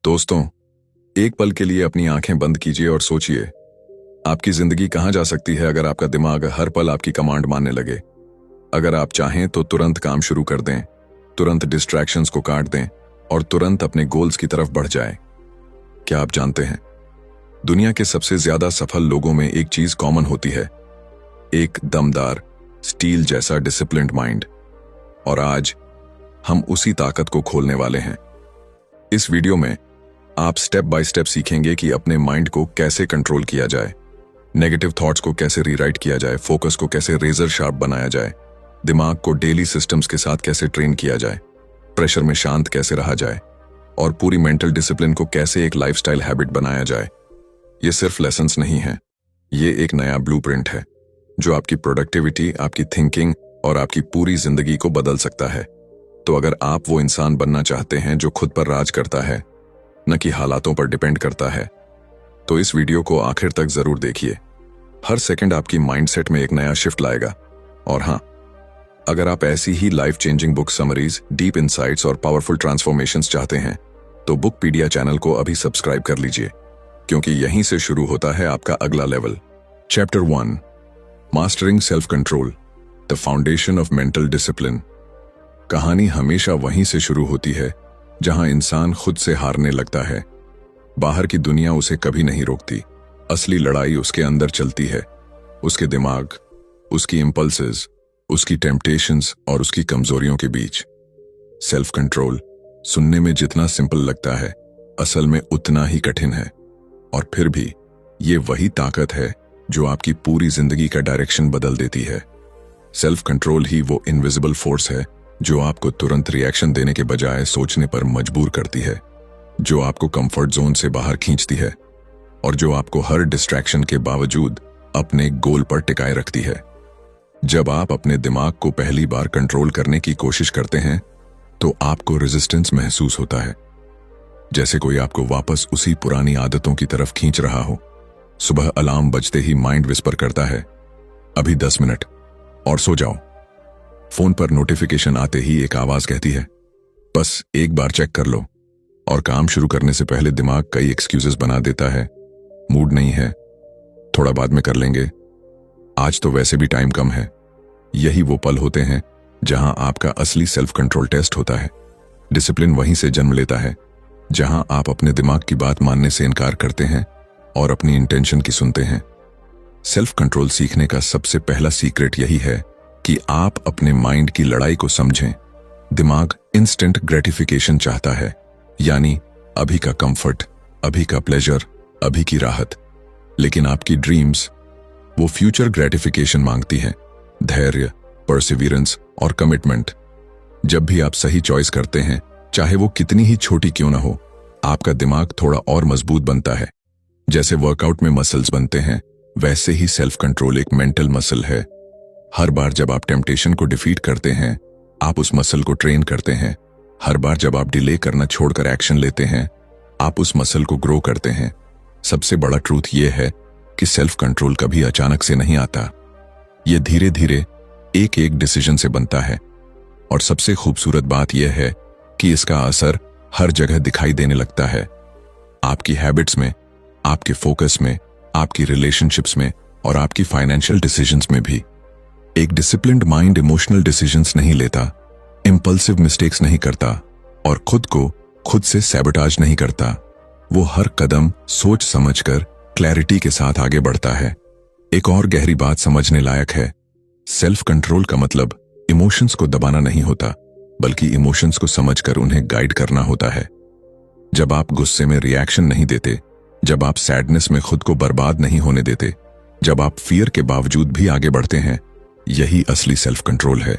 दोस्तों, एक पल के लिए अपनी आंखें बंद कीजिए और सोचिए, आपकी जिंदगी कहां जा सकती है अगर आपका दिमाग हर पल आपकी कमांड मानने लगे। अगर आप चाहें तो तुरंत काम शुरू कर दें, तुरंत डिस्ट्रैक्शंस को काट दें और तुरंत अपने गोल्स की तरफ बढ़ जाएं। क्या आप जानते हैं, दुनिया के सबसे ज्यादा सफल लोगों में एक चीज कॉमन होती है, एक दमदार, स्टील जैसा डिसिप्लिन्ड माइंड। और आज हम उसी ताकत को खोलने वाले हैं। इस वीडियो में आप स्टेप बाय स्टेप सीखेंगे कि अपने माइंड को कैसे कंट्रोल किया जाए, नेगेटिव थॉट्स को कैसे रीराइट किया जाए, फोकस को कैसे रेजर शार्प बनाया जाए, दिमाग को डेली सिस्टम्स के साथ कैसे ट्रेन किया जाए, प्रेशर में शांत कैसे रहा जाए और पूरी मेंटल डिसिप्लिन को कैसे एक लाइफस्टाइल हैबिट बनाया जाए। ये सिर्फ लेसन्स नहीं है, ये एक नया ब्लूप्रिंट है जो आपकी प्रोडक्टिविटी, आपकी थिंकिंग और आपकी पूरी जिंदगी को बदल सकता है। तो अगर आप वो इंसान बनना चाहते हैं जो खुद पर राज करता है, न कि हालातों पर डिपेंड करता है, तो इस वीडियो को आखिर तक जरूर देखिए। हर सेकंड आपकी माइंडसेट में एक नया शिफ्ट लाएगा। और हाँ, अगर आप ऐसी ही life changing book summaries, deep insights और पावरफुल ट्रांसफॉर्मेशंस चाहते हैं तो बुकपीडिया चैनल को अभी सब्सक्राइब कर लीजिए, क्योंकि यहीं से शुरू होता है आपका अगला level. Chapter 1, mastering self control, the foundation of mental discipline. कहानी हमेशा वहीं से शुरू होती है जहां इंसान खुद से हारने लगता है। बाहर की दुनिया उसे कभी नहीं रोकती, असली लड़ाई उसके अंदर चलती है, उसके दिमाग, उसकी इंपल्सेस, उसकी टेम्पटेशंस और उसकी कमजोरियों के बीच। सेल्फ कंट्रोल सुनने में जितना सिंपल लगता है, असल में उतना ही कठिन है। और फिर भी ये वही ताकत है जो आपकी पूरी जिंदगी का डायरेक्शन बदल देती है। सेल्फ कंट्रोल ही वो इनविजिबल फोर्स है जो आपको तुरंत रिएक्शन देने के बजाय सोचने पर मजबूर करती है, जो आपको कंफर्ट जोन से बाहर खींचती है और जो आपको हर डिस्ट्रैक्शन के बावजूद अपने गोल पर टिकाए रखती है। जब आप अपने दिमाग को पहली बार कंट्रोल करने की कोशिश करते हैं तो आपको रेजिस्टेंस महसूस होता है, जैसे कोई आपको वापस उसी पुरानी आदतों की तरफ खींच रहा हो। सुबह अलार्म बजते ही माइंड विस्पर करता है, अभी 10 मिनट और सो जाओ। फोन पर नोटिफिकेशन आते ही एक आवाज कहती है, बस एक बार चेक कर लो। और काम शुरू करने से पहले दिमाग कई एक्सक्यूजेस बना देता है, मूड नहीं है, थोड़ा बाद में कर लेंगे, आज तो वैसे भी टाइम कम है। यही वो पल होते हैं जहां आपका असली सेल्फ कंट्रोल टेस्ट होता है। डिसिप्लिन वहीं से जन्म लेता है जहां आप अपने दिमाग की बात मानने से इनकार करते हैं और अपनी इंटेंशन की सुनते हैं। सेल्फ कंट्रोल सीखने का सबसे पहला सीक्रेट यही है कि आप अपने माइंड की लड़ाई को समझें। दिमाग इंस्टेंट ग्रेटिफिकेशन चाहता है, यानी अभी का कंफर्ट, अभी का प्लेजर, अभी की राहत। लेकिन आपकी ड्रीम्स वो फ्यूचर ग्रेटिफिकेशन मांगती हैं, धैर्य, परसिवियरेंस और कमिटमेंट। जब भी आप सही चॉइस करते हैं, चाहे वो कितनी ही छोटी क्यों ना हो, आपका दिमाग थोड़ा और मजबूत बनता है। जैसे वर्कआउट में मसल्स बनते हैं, वैसे ही सेल्फ कंट्रोल एक मेंटल मसल है। हर बार जब आप टेम्पटेशन को डिफीट करते हैं, आप उस मसल को ट्रेन करते हैं। हर बार जब आप डिले करना छोड़कर एक्शन लेते हैं, आप उस मसल को ग्रो करते हैं। सबसे बड़ा ट्रूथ यह है कि सेल्फ कंट्रोल कभी अचानक से नहीं आता, यह धीरे धीरे एक एक डिसीजन से बनता है। और सबसे खूबसूरत बात यह है कि इसका असर हर जगह दिखाई देने लगता है, आपकी हैबिट्स में, आपके फोकस में, आपकी रिलेशनशिप्स में और आपकी फाइनेंशियल डिसीजंस में भी। एक डिसिप्लिन्ड माइंड इमोशनल डिसीजंस नहीं लेता, इंपल्सिव मिस्टेक्स नहीं करता और खुद को खुद से सैबोटाज नहीं करता। वो हर कदम सोच समझकर क्लैरिटी के साथ आगे बढ़ता है। एक और गहरी बात समझने लायक है, सेल्फ कंट्रोल का मतलब इमोशंस को दबाना नहीं होता, बल्कि इमोशंस को समझकर उन्हें गाइड करना होता है। जब आप गुस्से में रिएक्शन नहीं देते, जब आप सैडनेस में खुद को बर्बाद नहीं होने देते, जब आप फियर के बावजूद भी आगे बढ़ते हैं, यही असली सेल्फ कंट्रोल है।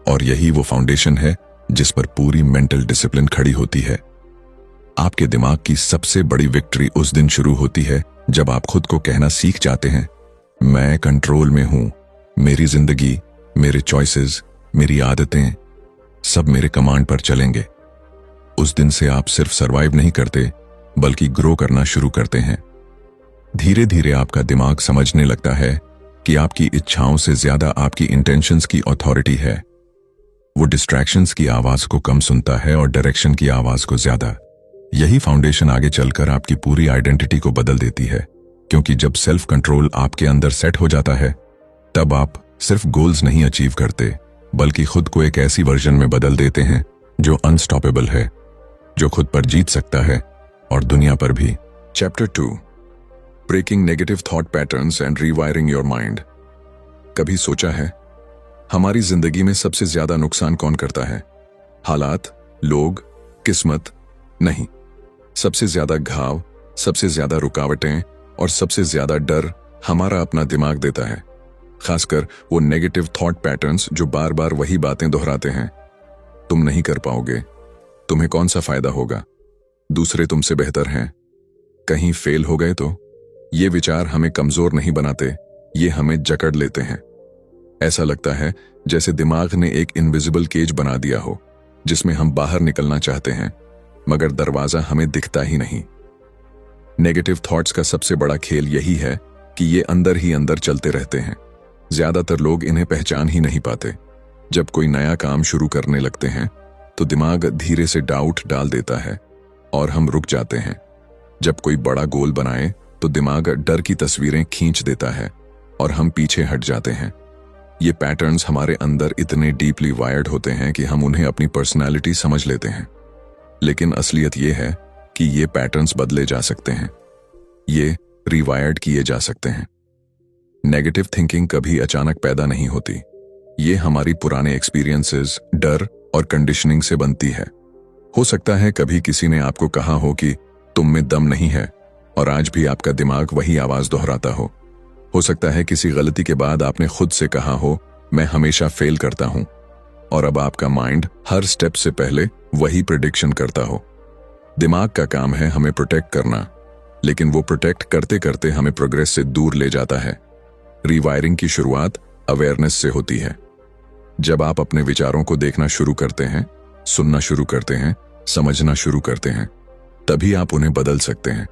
और यही वो फाउंडेशन है जिस पर पूरी मेंटल डिसिप्लिन खड़ी होती है। आपके दिमाग की सबसे बड़ी विक्ट्री उस दिन शुरू होती है जब आप खुद को कहना सीख जाते हैं, मैं कंट्रोल में हूं, मेरी जिंदगी, मेरे चॉइसेस, मेरी आदतें सब मेरे कमांड पर चलेंगे। उस दिन से आप सिर्फ सरवाइव नहीं करते, बल्कि ग्रो करना शुरू करते हैं। धीरे धीरे आपका दिमाग समझने लगता है कि आपकी इच्छाओं से ज्यादा आपकी इंटेंशंस की अथॉरिटी है। वो डिस्ट्रैक्शंस की आवाज को कम सुनता है और डायरेक्शन की आवाज को ज्यादा। यही फाउंडेशन आगे चलकर आपकी पूरी आइडेंटिटी को बदल देती है, क्योंकि जब सेल्फ कंट्रोल आपके अंदर सेट हो जाता है तब आप सिर्फ गोल्स नहीं अचीव करते, बल्कि खुद को एक ऐसी वर्जन में बदल देते हैं जो अनस्टॉपेबल है, जो खुद पर जीत सकता है और दुनिया पर भी। Chapter 2, breaking negative thought patterns and rewiring your mind. कभी सोचा है हमारी जिंदगी में सबसे ज्यादा नुकसान कौन करता है? हालात, लोग, किस्मत? नहीं, सबसे ज्यादा घाव, सबसे ज्यादा रुकावटें और सबसे ज्यादा डर हमारा अपना दिमाग देता है। खासकर वो नेगेटिव थॉट पैटर्न्स जो बार बार वही बातें दोहराते हैं। तुम नहीं कर पाओगे, तुम्हें कौन सा फायदा होगा, दूसरे तुमसे बेहतर हैं, कहीं फेल हो गए तो? ये विचार हमें कमजोर नहीं बनाते, ये हमें जकड़ लेते हैं। ऐसा लगता है जैसे दिमाग ने एक इनविजिबल केज बना दिया हो, जिसमें हम बाहर निकलना चाहते हैं मगर दरवाजा हमें दिखता ही नहीं। नेगेटिव थॉट्स का सबसे बड़ा खेल यही है कि ये अंदर ही अंदर चलते रहते हैं। ज्यादातर लोग इन्हें पहचान ही नहीं पाते। जब कोई नया काम शुरू करने लगते हैं तो दिमाग धीरे से डाउट डाल देता है और हम रुक जाते हैं। जब कोई बड़ा गोल बनाए तो दिमाग डर की तस्वीरें खींच देता है और हम पीछे हट जाते हैं। ये पैटर्न्स हमारे अंदर इतने डीपली वायर्ड होते हैं कि हम उन्हें अपनी पर्सनैलिटी समझ लेते हैं। लेकिन असलियत ये है कि ये पैटर्न्स बदले जा सकते हैं, ये रिवायर्ड किए जा सकते हैं। नेगेटिव थिंकिंग कभी अचानक पैदा नहीं होती। ये हमारी पुराने एक्सपीरियंसेस, डर और कंडीशनिंग से बनती है। हो सकता है कभी किसी ने आपको कहा हो कि तुम में दम नहीं है और आज भी आपका दिमाग वही आवाज दोहराता हो। हो सकता है किसी गलती के बाद आपने खुद से कहा हो, मैं हमेशा फेल करता हूं, और अब आपका माइंड हर स्टेप से पहले वही प्रेडिक्शन करता हो। दिमाग का काम है हमें प्रोटेक्ट करना, लेकिन वो प्रोटेक्ट करते करते हमें प्रोग्रेस से दूर ले जाता है। रीवायरिंग की शुरुआत अवेयरनेस से होती है। जब आप अपने विचारों को देखना शुरू करते हैं, सुनना शुरू करते हैं, समझना शुरू करते हैं, तभी आप उन्हें बदल सकते हैं।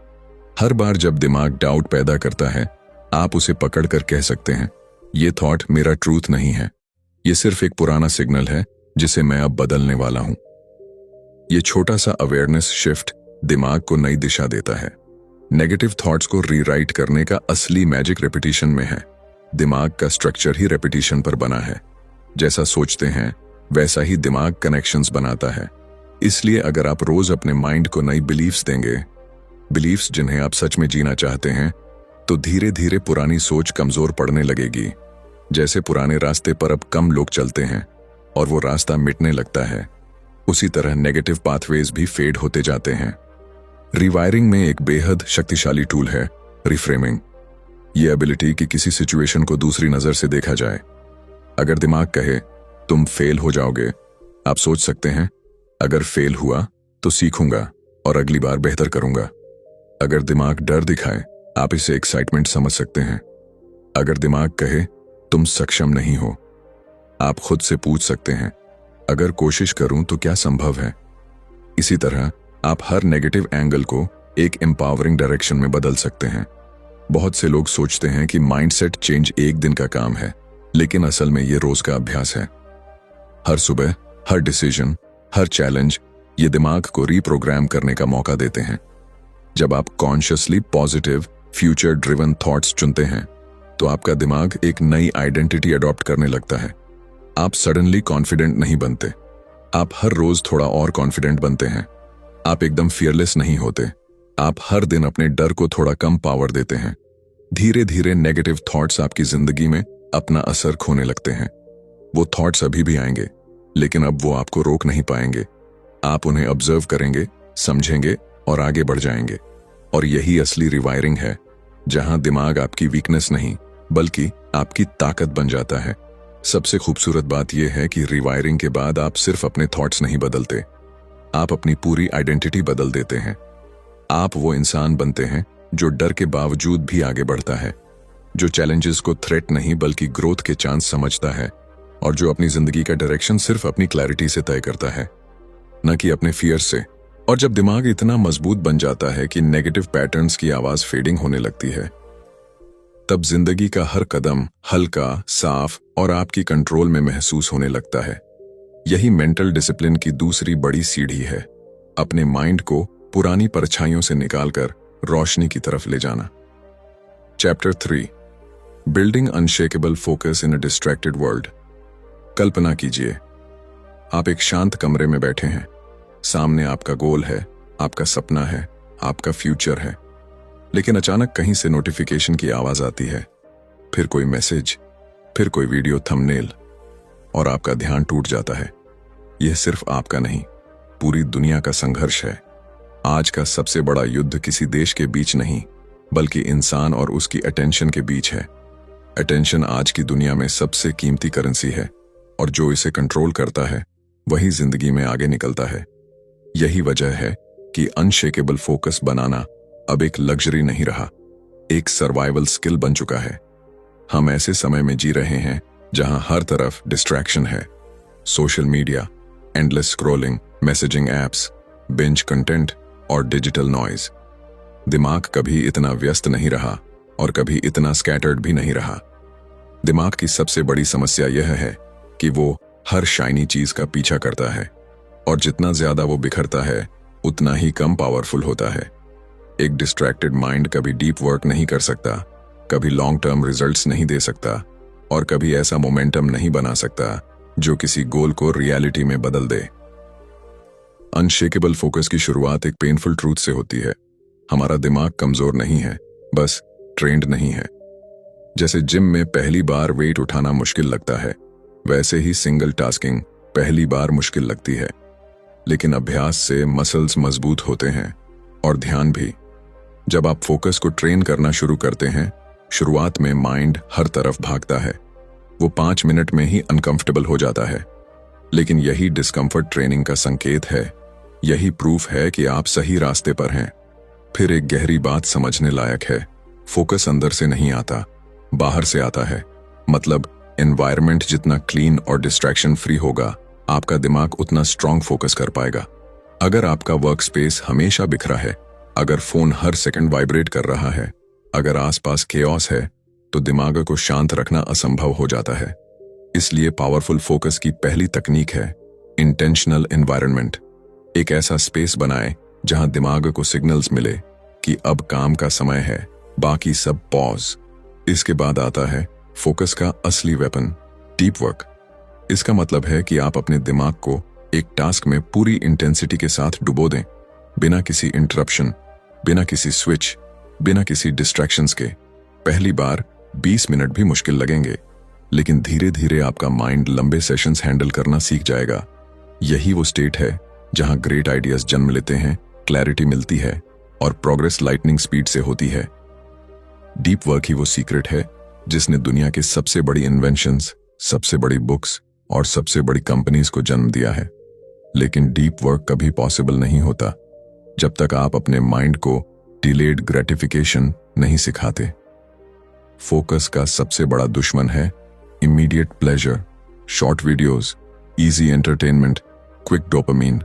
हर बार जब दिमाग डाउट पैदा करता है, आप उसे पकड़कर कह सकते हैं, ये थॉट मेरा ट्रूथ नहीं है, ये सिर्फ एक पुराना सिग्नल है जिसे मैं अब बदलने वाला हूं। ये छोटा सा अवेयरनेस शिफ्ट दिमाग को नई दिशा देता है। नेगेटिव थॉट्स को रीराइट करने का असली मैजिक रेपिटेशन में है। दिमाग का स्ट्रक्चर ही रेपिटेशन पर बना है। जैसा सोचते हैं वैसा ही दिमाग कनेक्शंस बनाता है। इसलिए अगर आप रोज अपने माइंड को नई बिलीफ्स देंगे, बिलीफ्स जिन्हें आप सच में जीना चाहते हैं, तो धीरे धीरे पुरानी सोच कमजोर पड़ने लगेगी। जैसे पुराने रास्ते पर अब कम लोग चलते हैं और वो रास्ता मिटने लगता है, उसी तरह नेगेटिव पाथवेज भी फेड होते जाते हैं। रिवायरिंग में एक बेहद शक्तिशाली टूल है रिफ्रेमिंग। ये एबिलिटी कि किसी सिचुएशन को दूसरी नजर से देखा जाए। अगर दिमाग कहे तुम फेल हो जाओगे, आप सोच सकते हैं अगर फेल हुआ तो सीखूंगा और अगली बार बेहतर करूंगा। अगर दिमाग डर दिखाए, आप इसे एक्साइटमेंट समझ सकते हैं। अगर दिमाग कहे तुम सक्षम नहीं हो, आप खुद से पूछ सकते हैं अगर कोशिश करूं तो क्या संभव है। इसी तरह आप हर नेगेटिव एंगल को एक एम्पावरिंग डायरेक्शन में बदल सकते हैं। बहुत से लोग सोचते हैं कि माइंडसेट चेंज एक दिन का काम है, लेकिन असल में ये रोज का अभ्यास है। हर सुबह, हर डिसीजन, हर चैलेंज ये दिमाग को रीप्रोग्राम करने का मौका देते हैं। जब आप consciously positive, future driven thoughts चुनते हैं, तो आपका दिमाग एक नई आइडेंटिटी अडॉप्ट करने लगता है। आप सडनली कॉन्फिडेंट नहीं बनते, आप हर रोज थोड़ा और कॉन्फिडेंट बनते हैं। आप एकदम फियरलेस नहीं होते, आप हर दिन अपने डर को थोड़ा कम पावर देते हैं। धीरे धीरे नेगेटिव थॉट्स आपकी जिंदगी में अपना असर खोने लगते हैं। वो थॉट्स अभी भी आएंगे, लेकिन अब वो आपको रोक नहीं पाएंगे। आप उन्हें ऑब्जर्व करेंगे, समझेंगे और आगे बढ़ जाएंगे। और यही असली रिवायरिंग है, जहां दिमाग आपकी वीकनेस नहीं बल्कि आपकी ताकत बन जाता है। सबसे खूबसूरत बात यह है कि रिवायरिंग के बाद आप सिर्फ अपने थॉट्स नहीं बदलते, आप अपनी पूरी आइडेंटिटी बदल देते हैं। आप वो इंसान बनते हैं जो डर के बावजूद भी आगे बढ़ता है, जो चैलेंजेस को थ्रेट नहीं बल्कि ग्रोथ के चांस समझता है, और जो अपनी जिंदगी का डायरेक्शन सिर्फ अपनी क्लैरिटी से तय करता है, न कि अपने फियर से। और जब दिमाग इतना मजबूत बन जाता है कि नेगेटिव पैटर्न्स की आवाज फेडिंग होने लगती है, तब जिंदगी का हर कदम हल्का, साफ और आपकी कंट्रोल में महसूस होने लगता है। यही मेंटल डिसिप्लिन की दूसरी बड़ी सीढ़ी है। अपने माइंड को पुरानी परछाइयों से निकालकर रोशनी की तरफ ले जाना। Chapter 3, building unshakeable focus in a distracted world. कल्पना कीजिए, आप एक शांत कमरे में बैठे हैं। सामने आपका गोल है, आपका सपना है, आपका फ्यूचर है। लेकिन अचानक कहीं से नोटिफिकेशन की आवाज आती है, फिर कोई मैसेज, फिर कोई वीडियो थंबनेल, और आपका ध्यान टूट जाता है। यह सिर्फ आपका नहीं, पूरी दुनिया का संघर्ष है। आज का सबसे बड़ा युद्ध किसी देश के बीच नहीं, बल्कि इंसान और उसकी अटेंशन के बीच है। अटेंशन आज की दुनिया में सबसे कीमती करेंसी है, और जो इसे कंट्रोल करता है वही जिंदगी में आगे निकलता है। यही वजह है कि अनशेकेबल फोकस बनाना अब एक लग्जरी नहीं रहा, एक सर्वाइवल स्किल बन चुका है। हम ऐसे समय में जी रहे हैं जहां हर तरफ डिस्ट्रैक्शन है। Social media, endless scrolling, messaging apps, binge content और डिजिटल नॉइज। दिमाग कभी इतना व्यस्त नहीं रहा और कभी इतना स्कैटर्ड भी नहीं रहा। दिमाग की सबसे बड़ी समस्या यह है कि वो हर शाइनी चीज का पीछा करता है, और जितना ज्यादा वो बिखरता है उतना ही कम पावरफुल होता है। एक डिस्ट्रैक्टेड माइंड कभी डीप वर्क नहीं कर सकता, कभी लॉन्ग टर्म रिजल्ट्स नहीं दे सकता, और कभी ऐसा मोमेंटम नहीं बना सकता जो किसी गोल को रियलिटी में बदल दे। अनशेकेबल फोकस की शुरुआत एक पेनफुल ट्रूथ से होती है। हमारा दिमाग कमजोर नहीं है, बस ट्रेंड नहीं है। जैसे जिम में पहली बार वेट उठाना मुश्किल लगता है, वैसे ही सिंगल टास्किंग पहली बार मुश्किल लगती है। लेकिन अभ्यास से मसल्स मजबूत होते हैं, और ध्यान भी। जब आप फोकस को ट्रेन करना शुरू करते हैं, शुरुआत में माइंड हर तरफ भागता है। वो 5 मिनट में ही अनकंफर्टेबल हो जाता है। लेकिन यही डिस्कंफर्ट ट्रेनिंग का संकेत है, यही प्रूफ है कि आप सही रास्ते पर हैं। फिर एक गहरी बात समझने लायक है, फोकस अंदर से नहीं आता, बाहर से आता है। मतलब एनवायरनमेंट जितना क्लीन और डिस्ट्रैक्शन फ्री होगा, आपका दिमाग उतना स्ट्रांग फोकस कर पाएगा। अगर आपका वर्क स्पेस हमेशा बिखरा है, अगर फोन हर सेकंड वाइब्रेट कर रहा है, अगर आसपास केओस है, तो दिमाग को शांत रखना असंभव हो जाता है। इसलिए पावरफुल फोकस की पहली तकनीक है इंटेंशनल एनवायरनमेंट। एक ऐसा स्पेस बनाएं जहां दिमाग को सिग्नल्स मिले कि अब काम का समय है, बाकी सब पॉज। इसके बाद आता है फोकस का असली वेपन, डीप वर्क। इसका मतलब है कि आप अपने दिमाग को एक टास्क में पूरी इंटेंसिटी के साथ डुबो दें, बिना किसी इंटरप्शन, बिना किसी स्विच, बिना किसी डिस्ट्रैक्शंस के। पहली बार 20 मिनट भी मुश्किल लगेंगे, लेकिन धीरे धीरे आपका माइंड लंबे सेशंस हैंडल करना सीख जाएगा। यही वो स्टेट है जहां ग्रेट आइडियाज जन्म लेते हैं, क्लैरिटी मिलती है, और प्रोग्रेस लाइटनिंग स्पीड से होती है। डीप वर्क ही वो सीक्रेट है जिसने दुनिया के सबसे बड़ी इन्वेंशंस, सबसे बड़ी बुक्स और सबसे बड़ी कंपनीज को जन्म दिया है। लेकिन डीप वर्क कभी पॉसिबल नहीं होता जब तक आप अपने माइंड को डिलेड ग्रेटिफिकेशन नहीं सिखाते। फोकस का सबसे बड़ा दुश्मन है immediate pleasure, short videos, easy entertainment, quick dopamine.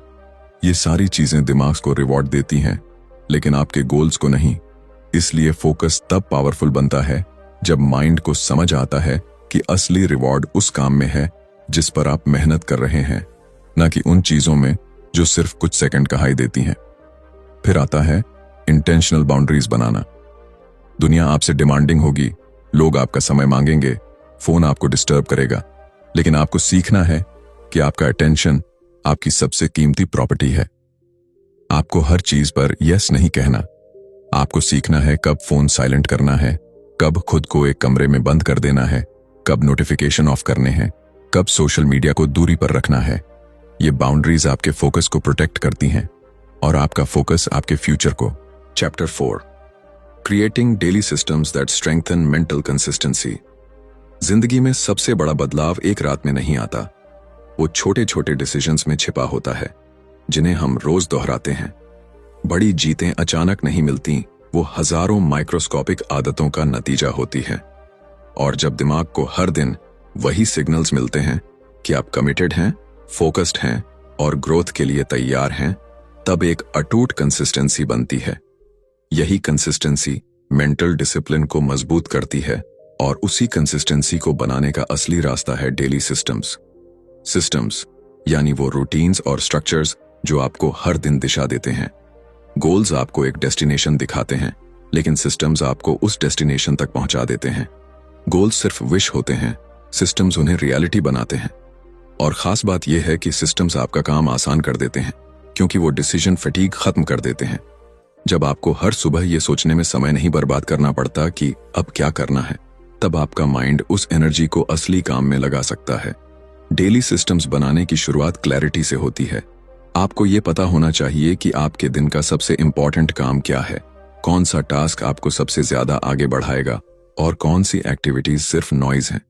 ये सारी चीजें दिमाग को रिवॉर्ड देती हैं, लेकिन आपके गोल्स को नहीं। इसलिए फोकस तब पावरफुल बनता है जब माइंड को समझ आता है कि असली रिवॉर्ड उस काम में है जिस पर आप मेहनत कर रहे हैं, ना कि उन चीजों में जो सिर्फ कुछ सेकंड का हाई देती हैं। फिर आता है इंटेंशनल बाउंड्रीज बनाना। दुनिया आपसे डिमांडिंग होगी, लोग आपका समय मांगेंगे, फोन आपको डिस्टर्ब करेगा, लेकिन आपको सीखना है कि आपका अटेंशन आपकी सबसे कीमती प्रॉपर्टी है। आपको हर चीज पर यस नहीं कहना। आपको सीखना है कब फोन साइलेंट करना है, कब खुद को एक कमरे में बंद कर देना है, कब नोटिफिकेशन ऑफ करने हैं, कब सोशल मीडिया को दूरी पर रखना है। ये बाउंड्रीज आपके फोकस को प्रोटेक्ट करती हैं, और आपका फोकस आपके फ्यूचर को। Chapter 4, creating daily systems that strengthen mental consistency. जिंदगी में सबसे बड़ा बदलाव एक रात में नहीं आता, वो छोटे छोटे डिसीजंस में छिपा होता है, जिन्हें हम रोज दोहराते हैं। बड़ी जीतें अचानक नहीं मिलती, वो हजारों माइक्रोस्कोपिक आदतों का नतीजा होती है। और जब दिमाग को हर दिन वही सिग्नल्स मिलते हैं कि आप कमिटेड हैं, फोकस्ड हैं और ग्रोथ के लिए तैयार हैं, तब एक अटूट कंसिस्टेंसी बनती है। यही कंसिस्टेंसी मेंटल डिसिप्लिन को मजबूत करती है, और उसी कंसिस्टेंसी को बनाने का असली रास्ता है डेली सिस्टम्स। सिस्टम्स यानी वो रूटीन्स और स्ट्रक्चर्स जो आपको हर दिन दिशा देते हैं। गोल्स आपको एक डेस्टिनेशन दिखाते हैं, लेकिन सिस्टम्स आपको उस डेस्टिनेशन तक पहुंचा देते हैं। गोल्स सिर्फ विश होते हैं, सिस्टम्स उन्हें रियलिटी बनाते हैं। और खास बात यह है कि सिस्टम्स आपका काम आसान कर देते हैं, क्योंकि वो डिसीजन फटीग खत्म कर देते हैं। जब आपको हर सुबह ये सोचने में समय नहीं बर्बाद करना पड़ता कि अब क्या करना है, तब आपका माइंड उस एनर्जी को असली काम में लगा सकता है। डेली सिस्टम्स बनाने की शुरुआत क्लैरिटी से होती है। आपको ये पता होना चाहिए कि आपके दिन का सबसे इंपॉर्टेंट काम क्या है, कौन सा टास्क आपको सबसे ज्यादा आगे बढ़ाएगा और कौन सी एक्टिविटीज सिर्फ नॉइज हैं।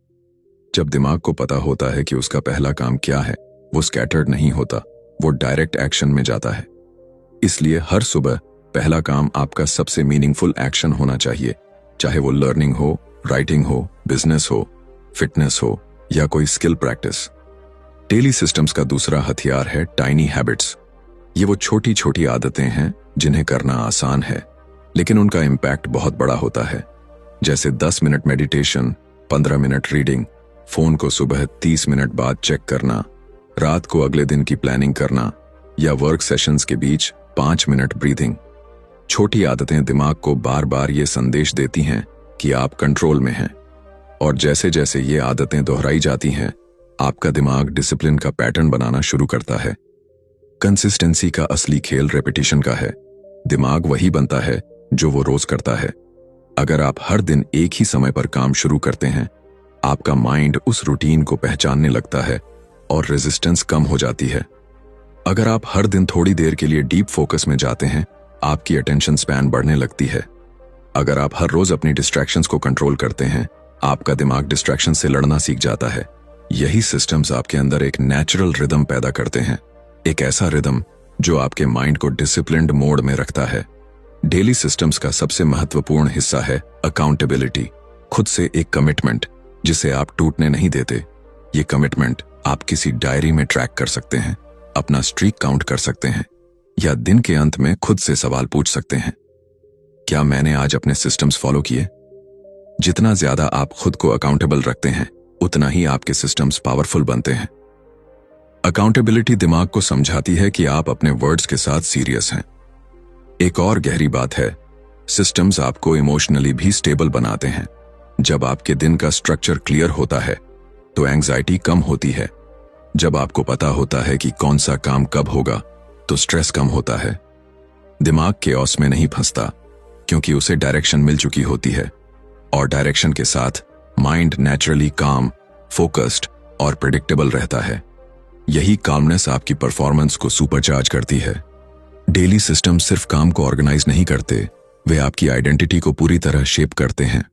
जब दिमाग को पता होता है कि उसका पहला काम क्या है, वो स्कैटर्ड नहीं होता, वो डायरेक्ट एक्शन में जाता है। इसलिए हर सुबह पहला काम आपका सबसे मीनिंगफुल एक्शन होना चाहिए, चाहे वो लर्निंग हो, राइटिंग हो, बिजनेस हो, फिटनेस हो या कोई स्किल प्रैक्टिस। डेली सिस्टम्स का दूसरा हथियार है टाइनी हैबिट्स। ये वो छोटी छोटी आदतें हैं जिन्हें करना आसान है, लेकिन उनका इम्पैक्ट बहुत बड़ा होता है। जैसे 10 minute meditation, 15 minute reading, phone को सुबह 30 मिनट बाद चेक करना, रात को अगले दिन की प्लानिंग करना या वर्क सेशंस के बीच 5 मिनट ब्रीथिंग। छोटी आदतें दिमाग को बार बार ये संदेश देती हैं कि आप कंट्रोल में हैं, और जैसे जैसे ये आदतें दोहराई जाती हैं, आपका दिमाग डिसिप्लिन का पैटर्न बनाना शुरू करता है। कंसिस्टेंसी का असली खेल रेपिटेशन का है। दिमाग वही बनता है जो वो रोज करता है। अगर आप हर दिन एक ही समय पर काम शुरू करते हैं, आपका माइंड उस रूटीन को पहचानने लगता है और रेजिस्टेंस कम हो जाती है। अगर आप हर दिन थोड़ी देर के लिए डीप फोकस में जाते हैं, आपकी अटेंशन स्पैन बढ़ने लगती है। अगर आप हर रोज अपनी डिस्ट्रैक्शंस को कंट्रोल करते हैं, आपका दिमाग डिस्ट्रैक्शन से लड़ना सीख जाता है। यही सिस्टम्स आपके अंदर एक नेचुरल रिदम पैदा करते हैं, एक ऐसा रिदम जो आपके माइंड को डिसिप्लिन्ड मोड में रखता है। डेली सिस्टम्स का सबसे महत्वपूर्ण हिस्सा है अकाउंटेबिलिटी, खुद से एक कमिटमेंट जिसे आप टूटने नहीं देते। ये कमिटमेंट आप किसी डायरी में ट्रैक कर सकते हैं, अपना स्ट्रीक काउंट कर सकते हैं, या दिन के अंत में खुद से सवाल पूछ सकते हैं, क्या मैंने आज अपने सिस्टम्स फॉलो किए? जितना ज्यादा आप खुद को अकाउंटेबल रखते हैं, उतना ही आपके सिस्टम्स पावरफुल बनते हैं। अकाउंटेबिलिटी दिमाग को समझाती है कि आप अपने वर्ड्स के साथ सीरियस हैं। एक और गहरी बात है, सिस्टम्स आपको इमोशनली भी स्टेबल बनाते हैं। जब आपके दिन का स्ट्रक्चर क्लियर होता है, तो एंजाइटी कम होती है। जब आपको पता होता है कि कौन सा काम कब होगा, तो स्ट्रेस कम होता है। दिमाग केओस में नहीं फंसता, क्योंकि उसे डायरेक्शन मिल चुकी होती है, और डायरेक्शन के साथ माइंड नेचुरली काम, फोकस्ड और प्रेडिक्टेबल रहता है। यही कामनेस आपकी परफॉर्मेंस को सुपरचार्ज करती है। डेली सिस्टम सिर्फ काम को ऑर्गेनाइज नहीं करते, वे आपकी आइडेंटिटी को पूरी तरह शेप करते हैं।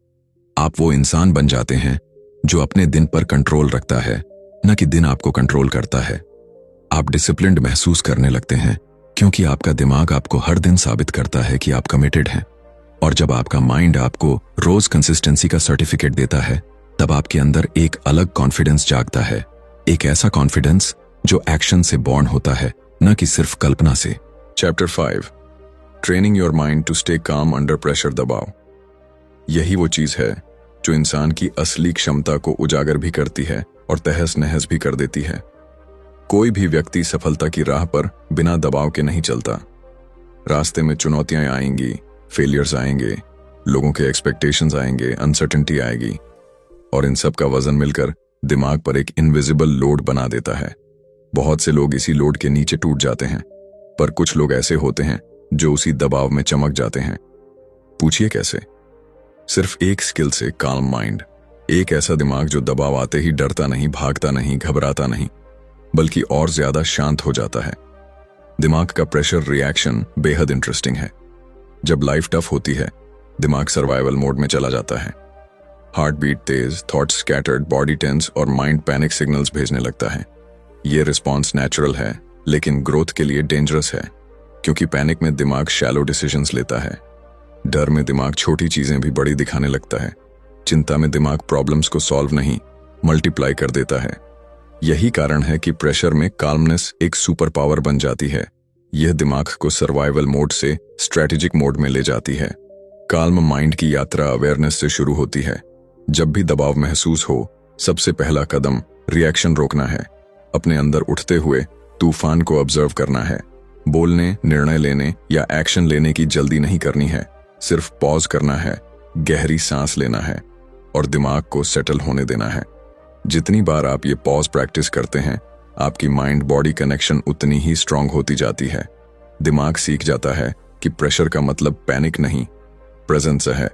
आप वो इंसान बन जाते हैं जो अपने दिन पर कंट्रोल रखता है, न कि दिन आपको कंट्रोल करता है। आप डिसिप्लिन्ड महसूस करने लगते हैं, क्योंकि आपका दिमाग आपको हर दिन साबित करता है कि आप कमिटेड हैं। और जब आपका माइंड आपको रोज कंसिस्टेंसी का सर्टिफिकेट देता है, तब आपके अंदर एक अलग कॉन्फिडेंस जागता है, एक ऐसा कॉन्फिडेंस जो एक्शन से बॉर्न होता है, न कि सिर्फ कल्पना से। Chapter 5, training your mind to stay calm under pressure दबाव। यही वो चीज है जो इंसान की असली क्षमता को उजागर भी करती है और तहस नहस भी कर देती है। कोई भी व्यक्ति सफलता की राह पर बिना दबाव के नहीं चलता। रास्ते में चुनौतियां आएंगी, फेलियर्स आएंगे, लोगों के एक्सपेक्टेशंस आएंगे, अनसर्टेनिटी आएगी, और इन सब का वजन मिलकर दिमाग पर एक इनविजिबल लोड बना देता है। बहुत से लोग इसी लोड के नीचे टूट जाते हैं, पर कुछ लोग ऐसे होते हैं जो उसी दबाव में चमक जाते हैं। पूछिए कैसे? सिर्फ एक स्किल से, काम माइंड। एक ऐसा दिमाग जो दबाव आते ही डरता नहीं, भागता नहीं, घबराता नहीं, बल्कि और ज्यादा शांत हो जाता है। दिमाग का प्रेशर रिएक्शन बेहद इंटरेस्टिंग है। जब लाइफ टफ होती है, दिमाग सर्वाइवल मोड में चला जाता है। हार्ट बीट तेज, थॉट्स स्कैटर्ड, बॉडी टेंस और माइंड पैनिक सिग्नल्स भेजने लगता है। ये रिस्पॉन्स नेचुरल है, लेकिन ग्रोथ के लिए डेंजरस है, क्योंकि पैनिक में दिमाग शैलो डिसीजंस लेता है। डर में दिमाग छोटी चीजें भी बड़ी दिखाने लगता है। चिंता में दिमाग प्रॉब्लम्स को सॉल्व नहीं, मल्टीप्लाई कर देता है। यही कारण है कि प्रेशर में काल्मनेस एक सुपर पावर बन जाती है। यह दिमाग को सर्वाइवल मोड से स्ट्रेटेजिक मोड में ले जाती है। काल्म माइंड की यात्रा अवेयरनेस से शुरू होती है। जब भी दबाव महसूस हो, सबसे पहला कदम रिएक्शन रोकना है। अपने अंदर उठते हुए तूफान को ऑब्जर्व करना है। बोलने, निर्णय लेने या एक्शन लेने की जल्दी नहीं करनी है, सिर्फ पॉज करना है, गहरी सांस लेना है और दिमाग को सेटल होने देना है। जितनी बार आप ये पॉज प्रैक्टिस करते हैं, आपकी माइंड बॉडी कनेक्शन उतनी ही स्ट्रांग होती जाती है। दिमाग सीख जाता है कि प्रेशर का मतलब पैनिक नहीं, प्रेजेंस है।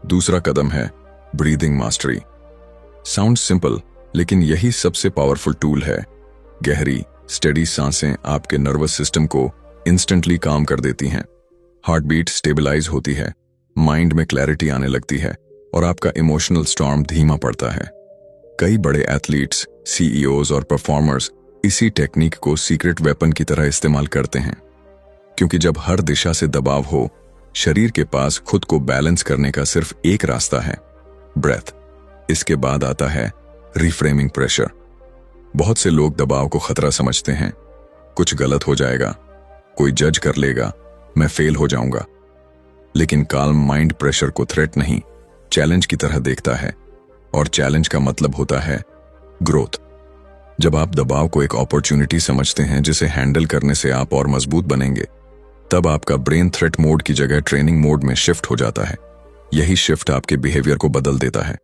दूसरा कदम है ब्रीदिंग मास्टरी। साउंड सिंपल, लेकिन यही सबसे पावरफुल टूल है। गहरी स्टेडी सांसें आपके नर्वस सिस्टम को इंस्टेंटली काम कर देती हैं। हार्ट बीट स्टेबलाइज होती है, माइंड में क्लैरिटी आने लगती है और आपका इमोशनल स्टॉर्म धीमा पड़ता है। कई बड़े एथलीट्स, सीईओज और परफॉर्मर्स इसी टेक्निक को सीक्रेट वेपन की तरह इस्तेमाल करते हैं, क्योंकि जब हर दिशा से दबाव हो, शरीर के पास खुद को बैलेंस करने का सिर्फ एक रास्ता है, ब्रेथ। इसके बाद आता है रिफ्रेमिंग प्रेशर। बहुत से लोग दबाव को खतरा समझते हैं, कुछ गलत हो जाएगा, कोई जज कर लेगा, मैं फेल हो जाऊंगा। लेकिन काल्म माइंड प्रेशर को थ्रेट नहीं, चैलेंज की तरह देखता है, और चैलेंज का मतलब होता है ग्रोथ। जब आप दबाव को एक अपॉर्चुनिटी समझते हैं जिसे हैंडल करने से आप और मजबूत बनेंगे, तब आपका ब्रेन थ्रेट मोड की जगह ट्रेनिंग मोड में शिफ्ट हो जाता है। यही शिफ्ट आपके बिहेवियर को बदल देता है।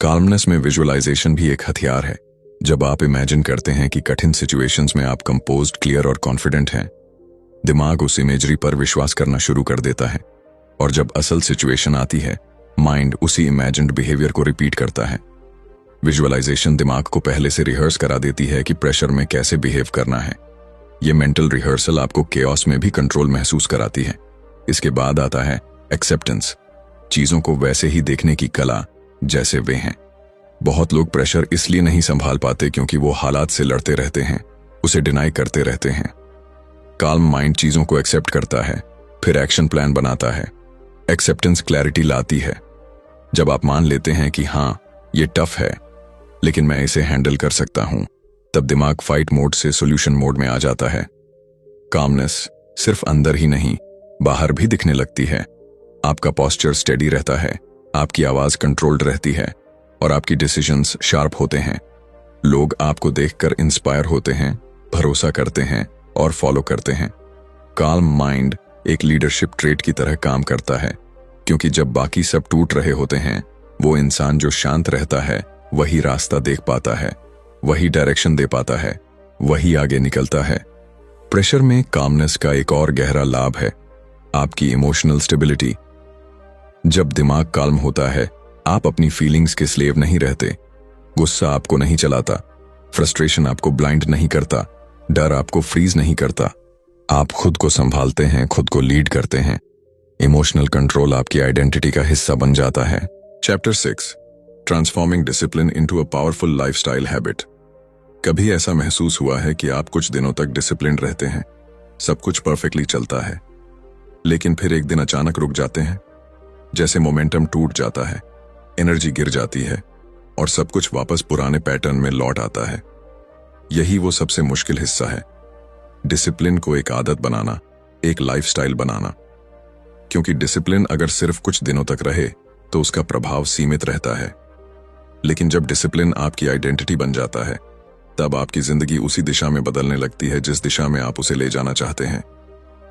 काल्मनेस में विजुअलाइजेशन भी एक हथियार है। जब आप इमेजिन करते हैं कि कठिन सिचुएशंस में आप कंपोज्ड, क्लियर और कॉन्फिडेंट हैं, दिमाग उस इमेजरी पर विश्वास करना शुरू कर देता है, और जब असल सिचुएशन आती है, माइंड उसी इमेजिन्ड बिहेवियर को रिपीट करता है। विजुअलाइजेशन दिमाग को पहले से रिहर्स करा देती है कि प्रेशर में कैसे बिहेव करना है। ये मेंटल रिहर्सल आपको केओस में भी कंट्रोल महसूस कराती है। इसके बाद आता है एक्सेप्टेंस, चीजों को वैसे ही देखने की कला जैसे वे हैं। बहुत लोग प्रेशर इसलिए नहीं संभाल पाते क्योंकि वो हालात से लड़ते रहते हैं, उसे डिनाई करते रहते हैं। काल्म माइंड चीजों को एक्सेप्ट करता है, फिर एक्शन प्लान बनाता है। एक्सेप्टेंस क्लैरिटी लाती है। जब आप मान लेते हैं कि हाँ, ये टफ है, लेकिन मैं इसे हैंडल कर सकता हूं, तब दिमाग फाइट मोड से सॉल्यूशन मोड में आ जाता है। कामनेस सिर्फ अंदर ही नहीं, बाहर भी दिखने लगती है। आपका पोस्चर स्टेडी रहता है, आपकी आवाज कंट्रोल्ड रहती है और आपकी डिसीजंस शार्प होते हैं। लोग आपको देखकर इंस्पायर होते हैं, भरोसा करते हैं और फॉलो करते हैं। काल्म माइंड एक लीडरशिप ट्रेट की तरह काम करता है, क्योंकि जब बाकी सब टूट रहे होते हैं, वो इंसान जो शांत रहता है वही रास्ता देख पाता है, वही डायरेक्शन दे पाता है, वही आगे निकलता है। प्रेशर में कामनेस का एक और गहरा लाभ है आपकी इमोशनल स्टेबिलिटी। जब दिमाग काल्म होता है, आप अपनी फीलिंग्स के स्लेव नहीं रहते। गुस्सा आपको नहीं चलाता, फ्रस्ट्रेशन आपको ब्लाइंड नहीं करता, डर आपको फ्रीज नहीं करता। आप खुद को संभालते हैं, खुद को लीड करते हैं। इमोशनल कंट्रोल आपकी आइडेंटिटी का हिस्सा बन जाता है। Chapter 6, transforming discipline into a powerful lifestyle habit. कभी ऐसा महसूस हुआ है कि आप कुछ दिनों तक डिसिप्लिन रहते हैं, सब कुछ परफेक्टली चलता है, लेकिन फिर एक दिन अचानक रुक जाते हैं, जैसे मोमेंटम टूट जाता है, एनर्जी गिर जाती है और सब कुछ वापस पुराने पैटर्न में लौट आता है। यही वो सबसे मुश्किल हिस्सा है, डिसिप्लिन को एक आदत बनाना, एक लाइफस्टाइल बनाना। क्योंकि डिसिप्लिन अगर सिर्फ कुछ दिनों तक रहे तो उसका प्रभाव सीमित रहता है, लेकिन जब डिसिप्लिन आपकी आइडेंटिटी बन जाता है, तब आपकी जिंदगी उसी दिशा में बदलने लगती है जिस दिशा में आप उसे ले जाना चाहते हैं।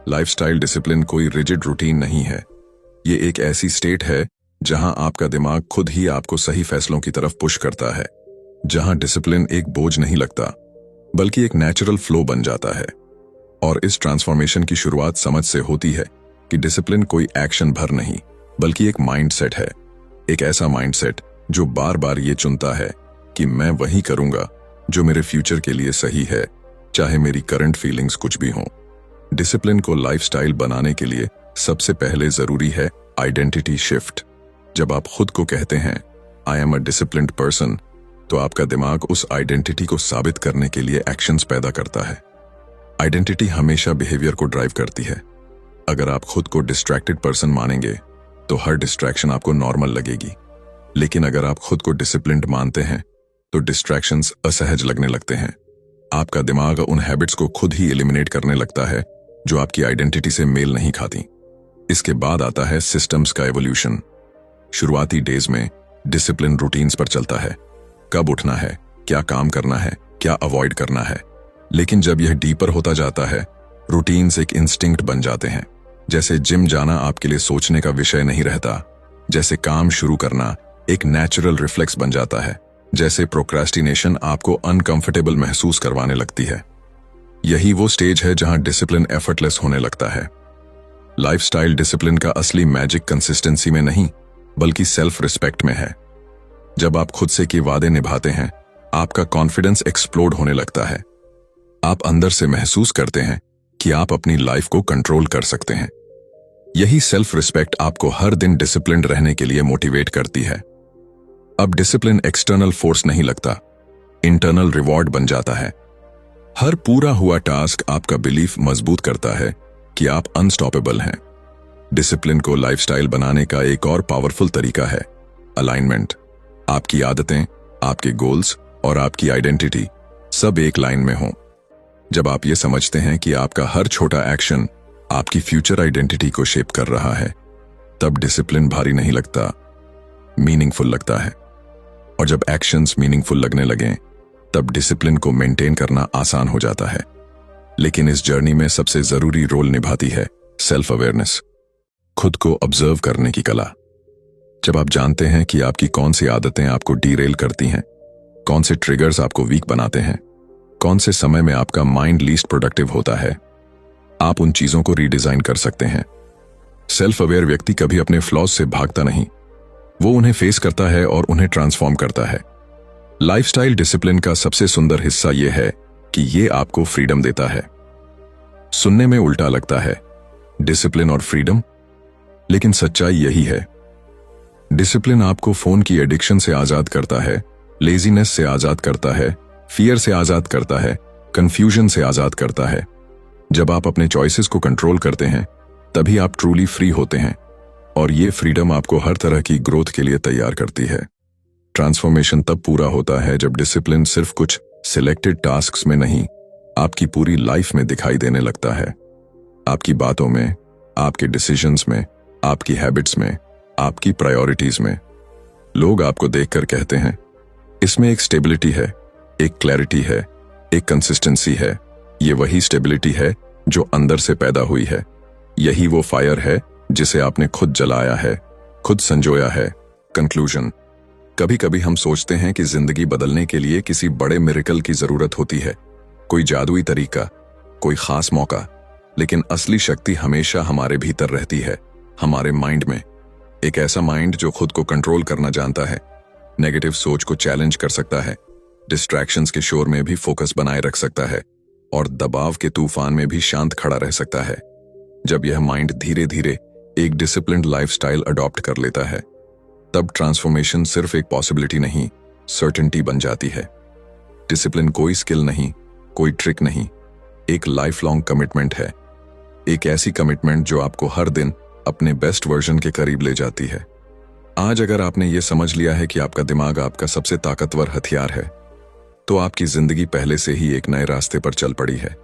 लाइफस्टाइल डिसिप्लिन कोई रिजिड रूटीन नहीं है, ये एक ऐसी स्टेट है जहां आपका दिमाग खुद ही आपको सही फैसलों की तरफ पुश करता है, जहां डिसिप्लिन एक बोझ नहीं लगता बल्कि एक नेचुरल फ्लो बन जाता है। और इस ट्रांसफॉर्मेशन की शुरुआत समझ से होती है कि डिसिप्लिन कोई एक्शन भर नहीं बल्कि एक माइंडसेट है, एक ऐसा माइंडसेट जो बार बार ये चुनता है कि मैं वही करूंगा जो मेरे फ्यूचर के लिए सही है, चाहे मेरी करंट फीलिंग्स कुछ भी हों। डिसिप्लिन को लाइफस्टाइल बनाने के लिए सबसे पहले जरूरी है आइडेंटिटी शिफ्ट। जब आप खुद को कहते हैं I am a disciplined person, तो आपका दिमाग उस आइडेंटिटी को साबित करने के लिए एक्शंस पैदा करता है। आइडेंटिटी हमेशा बिहेवियर को ड्राइव करती है। अगर आप खुद को डिस्ट्रैक्टेड पर्सन मानेंगे तो हर डिस्ट्रैक्शन आपको नॉर्मल लगेगी, लेकिन अगर आप खुद को डिसिप्लिन्ड मानते हैं तो डिस्ट्रैक्शंस असहज लगने लगते हैं। आपका दिमाग उन हैबिट्स को खुद ही एलिमिनेट करने लगता है जो आपकी आइडेंटिटी से मेल नहीं खाती। इसके बाद आता है सिस्टम्स का एवोल्यूशन। शुरुआती डेज में डिसिप्लिन रूटीन्स पर चलता है, कब उठना है, क्या काम करना है, क्या अवॉइड करना है। लेकिन जब यह डीपर होता जाता है, रूटीन्स एक इंस्टिंक्ट बन जाते हैं। जैसे जिम जाना आपके लिए सोचने का विषय नहीं रहता, जैसे काम शुरू करना एक नेचुरल रिफ्लेक्स बन जाता है, जैसे प्रोक्रेस्टिनेशन आपको अनकंफर्टेबल महसूस करवाने लगती है। यही वो स्टेज है जहां डिसिप्लिन एफर्टलेस होने लगता है। लाइफस्टाइल डिसिप्लिन का असली मैजिक कंसिस्टेंसी में नहीं, बल्कि सेल्फ रिस्पेक्ट में है। जब आप खुद से की वादे निभाते हैं, आपका कॉन्फिडेंस एक्सप्लोड होने लगता है। आप अंदर से महसूस करते हैं कि आप अपनी लाइफ को कंट्रोल कर सकते हैं। यही सेल्फ रिस्पेक्ट आपको हर दिन डिसिप्लिन्ड रहने के लिए मोटिवेट करती है। अब डिसिप्लिन एक्सटर्नल फोर्स नहीं लगता, इंटरनल रिवॉर्ड बन जाता है। हर पूरा हुआ टास्क आपका बिलीफ मजबूत करता है कि आप अनस्टॉपेबल हैं। डिसिप्लिन को लाइफस्टाइल बनाने का एक और पावरफुल तरीका है अलाइनमेंट। आपकी आदतें, आपके गोल्स और आपकी आइडेंटिटी सब एक लाइन में हों। जब आप ये समझते हैं कि आपका हर छोटा एक्शन आपकी फ्यूचर आइडेंटिटी को शेप कर रहा है, तब डिसिप्लिन भारी नहीं लगता, मीनिंगफुल लगता है। और जब एक्शंस मीनिंगफुल लगने लगें, तब डिसिप्लिन को मेंटेन करना आसान हो जाता है। लेकिन इस जर्नी में सबसे जरूरी रोल निभाती है सेल्फ अवेयरनेस, खुद को ऑब्जर्व करने की कला। जब आप जानते हैं कि आपकी कौन सी आदतें आपको डीरेल करती हैं, कौन से ट्रिगर्स आपको वीक बनाते हैं, कौन से समय में आपका माइंड लीस्ट प्रोडक्टिव होता है, आप उन चीजों को रीडिजाइन कर सकते हैं। सेल्फ अवेयर व्यक्ति कभी अपने फ्लॉज से भागता नहीं, वो उन्हें फेस करता है और उन्हें ट्रांसफॉर्म करता है। लाइफस्टाइल डिसिप्लिन का सबसे सुंदर हिस्सा यह है कि ये आपको फ्रीडम देता है। सुनने में उल्टा लगता है, डिसिप्लिन और फ्रीडम, लेकिन सच्चाई यही है। डिसिप्लिन आपको फोन की एडिक्शन से आजाद करता है, लेजीनेस से आजाद करता है, फियर से आजाद करता है, कंफ्यूजन से आजाद करता है। जब आप अपने चॉइसेस को कंट्रोल करते हैं, तभी आप ट्रूली फ्री होते हैं, और ये फ्रीडम आपको हर तरह की ग्रोथ के लिए तैयार करती है। ट्रांसफॉर्मेशन तब पूरा होता है जब डिसिप्लिन सिर्फ कुछ सिलेक्टेड टास्क्स में नहीं, आपकी पूरी लाइफ में दिखाई देने लगता है। आपकी बातों में, आपके डिसीजंस में, आपकी हैबिट्स में, आपकी प्रायोरिटीज में। लोग आपको देखकर कहते हैं, इसमें एक स्टेबिलिटी है, एक क्लैरिटी है, एक कंसिस्टेंसी है। ये वही स्टेबिलिटी है जो अंदर से पैदा हुई है। यही वो फायर है जिसे आपने खुद जलाया है, खुद संजोया है। कंक्लूजन, कभी कभी हम सोचते हैं कि जिंदगी बदलने के लिए किसी बड़े मिरेकल की जरूरत होती है, कोई जादुई तरीका, कोई खास मौका। लेकिन असली शक्ति हमेशा हमारे भीतर रहती है, हमारे माइंड में। एक ऐसा माइंड जो खुद को कंट्रोल करना जानता है, नेगेटिव सोच को चैलेंज कर सकता है, डिस्ट्रैक्शंस के शोर में भी फोकस बनाए रख सकता है, और दबाव के तूफान में भी शांत खड़ा रह सकता है। जब यह माइंड धीरे धीरे एक डिसिप्लिन्ड लाइफस्टाइल अडॉप्ट कर लेता है, तब ट्रांसफॉर्मेशन सिर्फ एक पॉसिबिलिटी नहीं, सर्टेनिटी बन जाती है। डिसिप्लिन कोई स्किल नहीं, कोई ट्रिक नहीं, एक लाइफ लॉन्ग कमिटमेंट है। एक ऐसी कमिटमेंट जो आपको हर दिन अपने बेस्ट वर्जन के करीब ले जाती है। आज अगर आपने ये समझ लिया है कि आपका दिमाग आपका सबसे ताकतवर हथियार है, तो आपकी जिंदगी पहले से ही एक नए रास्ते पर चल पड़ी है।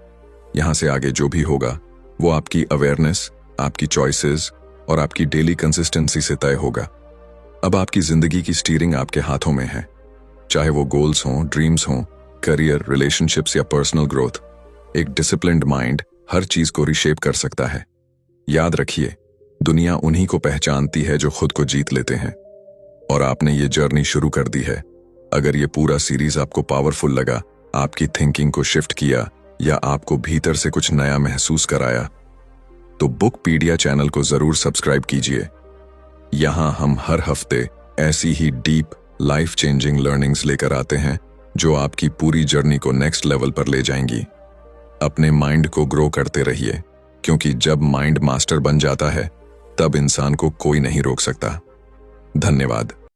यहां से आगे जो भी होगा वो आपकी अवेयरनेस, आपकी चॉइसेस और आपकी डेली कंसिस्टेंसी से तय होगा। अब आपकी जिंदगी की स्टीयरिंग आपके हाथों में है। चाहे वो गोल्स हों, ड्रीम्स हों, करियर, रिलेशनशिप्स या पर्सनल ग्रोथ, एक डिसिप्लिन्ड माइंड हर चीज को रिशेप कर सकता है। याद रखिए, दुनिया उन्हीं को पहचानती है जो खुद को जीत लेते हैं, और आपने ये जर्नी शुरू कर दी है। अगर ये पूरा सीरीज आपको पावरफुल लगा, आपकी थिंकिंग को शिफ्ट किया या आपको भीतर से कुछ नया महसूस कराया, तो बुकपीडिया चैनल को जरूर सब्सक्राइब कीजिए। यहां हम हर हफ्ते ऐसी ही डीप लाइफ चेंजिंग लर्निंग्स लेकर आते हैं जो आपकी पूरी जर्नी को नेक्स्ट लेवल पर ले जाएंगी। अपने माइंड को ग्रो करते रहिए, क्योंकि जब माइंड मास्टर बन जाता है, तब इंसान को कोई नहीं रोक सकता। धन्यवाद।